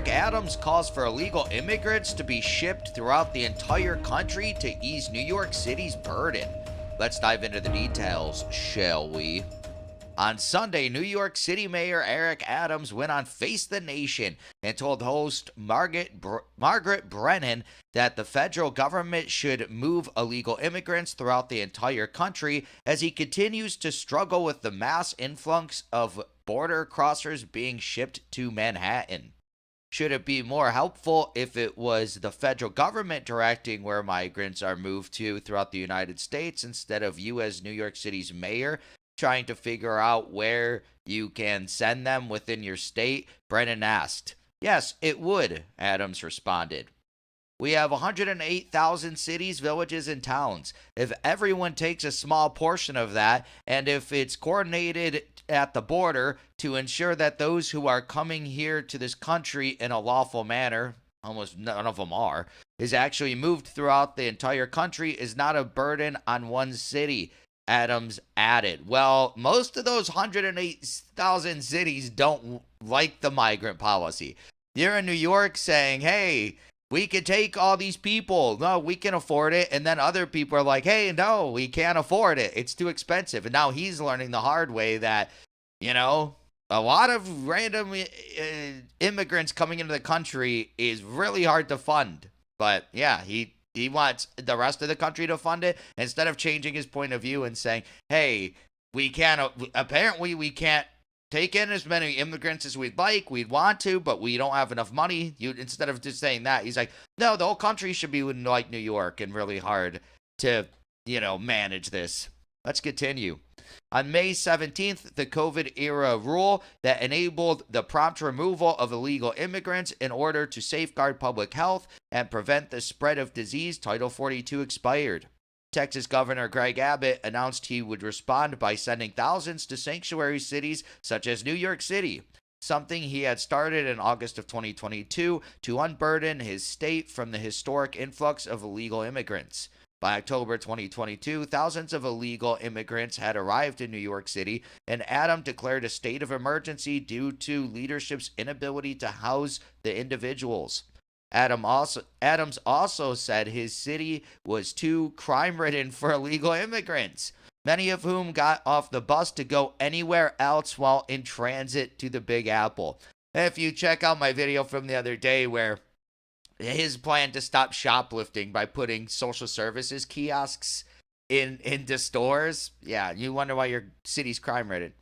Eric Adams calls for illegal immigrants to be shipped throughout the entire country to ease New York City's burden. Let's dive into the details, shall we? On Sunday, New York City Mayor Eric Adams went on Face the Nation and told host Margaret Brennan that the federal government should move illegal immigrants throughout the entire country as he continues to struggle with the mass influx of border crossers being shipped to Manhattan. Should it be more helpful if it was the federal government directing where migrants are moved to throughout the United States instead of you as New York City's mayor trying to figure out where you can send them within your state? Brennan asked. Yes, it would, Adams responded. We have 108,000 cities, villages, and towns. If everyone takes a small portion of that, and if it's coordinated at the border to ensure that those who are coming here to this country in a lawful manner, almost none of them are, is actually moved throughout the entire country, is not a burden on one city, Adams added. Well, most of those 108,000 cities don't like the migrant policy. You're in New York saying, hey, we could take all these people. No, we can afford it. And then other people are like, hey, no, we can't afford it. It's too expensive. And now he's learning the hard way that, a lot of random immigrants coming into the country is really hard to fund. But yeah, he wants the rest of the country to fund it instead of changing his point of view and saying, hey, apparently we can't take in as many immigrants as we'd want to, but we don't have enough money. Instead of just saying that, he's like, no, the whole country should be like New York and really hard to, manage this. Let's continue. On May 17th, the COVID-era rule that enabled the prompt removal of illegal immigrants in order to safeguard public health and prevent the spread of disease, Title 42, expired. Texas Governor Greg Abbott announced he would respond by sending thousands to sanctuary cities such as New York City, something he had started in August of 2022 to unburden his state from the historic influx of illegal immigrants. By October 2022, thousands of illegal immigrants had arrived in New York City, and Adams declared a state of emergency due to leadership's inability to house the individuals. Adams also said his city was too crime-ridden for illegal immigrants, many of whom got off the bus to go anywhere else while in transit to the Big Apple. If you check out my video from the other day where his plan to stop shoplifting by putting social services kiosks into stores, yeah, you wonder why your city's crime-ridden.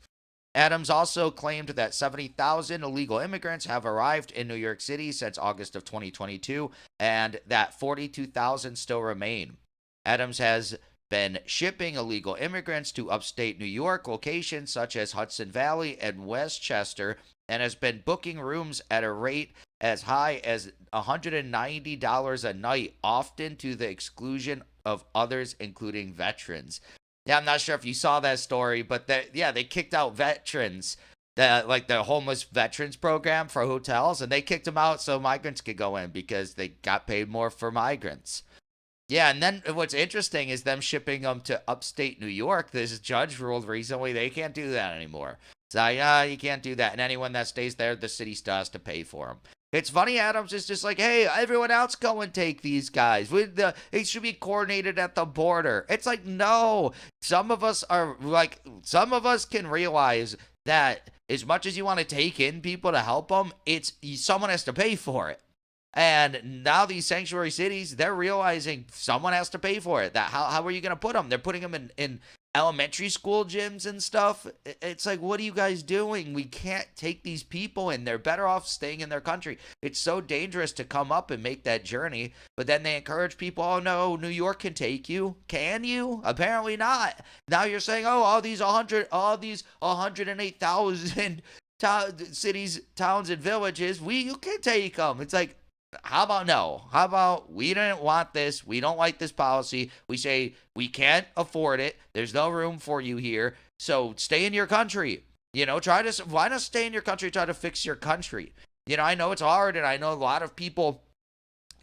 Adams also claimed that 70,000 illegal immigrants have arrived in New York City since August of 2022, and that 42,000 still remain. Adams has been shipping illegal immigrants to upstate New York locations such as Hudson Valley and Westchester, and has been booking rooms at a rate as high as $190 a night, often to the exclusion of others, including veterans. Yeah, I'm not sure if you saw that story, but they kicked out veterans, the homeless veterans program for hotels, and they kicked them out so migrants could go in because they got paid more for migrants. Yeah, and then what's interesting is them shipping them to upstate New York. This judge ruled recently they can't do that anymore. So, you can't do that. And anyone that stays there, the city still has to pay for them. It's funny, Adams is just like, hey, everyone else go and take these guys. It should be coordinated at the border. It's like, no. Some of us can realize that as much as you want to take in people to help them, someone has to pay for it. And now these sanctuary cities, they're realizing someone has to pay for it. How are you going to put them? They're putting them in elementary school gyms and stuff. It's like, what are you guys doing? We can't take these people in. They're better off staying in their country. It's so dangerous to come up and make that journey. But then they encourage people, oh no, New York can take you. Can you? Apparently not. Now you're saying, oh, all these 108,000 cities, towns, and villages, you can take them. It's like, how about no? How about we didn't want this? We don't like this policy. We say we can't afford it. There's no room for you here. So stay in your country. Why not stay in your country? Try to fix your country. I know it's hard, and I know a lot of people,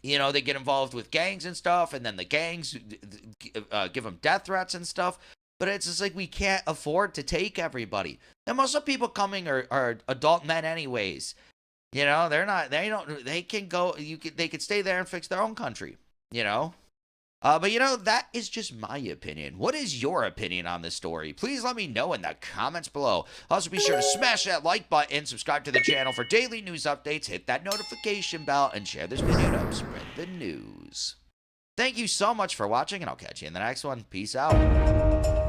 they get involved with gangs and stuff, and then the gangs give them death threats and stuff. But it's just like we can't afford to take everybody. And most of the people coming are adult men anyways. You know, they can go, they could stay there and fix their own country, you know? But that is just my opinion. What is your opinion on this story? Please let me know in the comments below. Also, be sure to smash that like button, subscribe to the channel for daily news updates, hit that notification bell, and share this video to help spread the news. Thank you so much for watching, and I'll catch you in the next one. Peace out.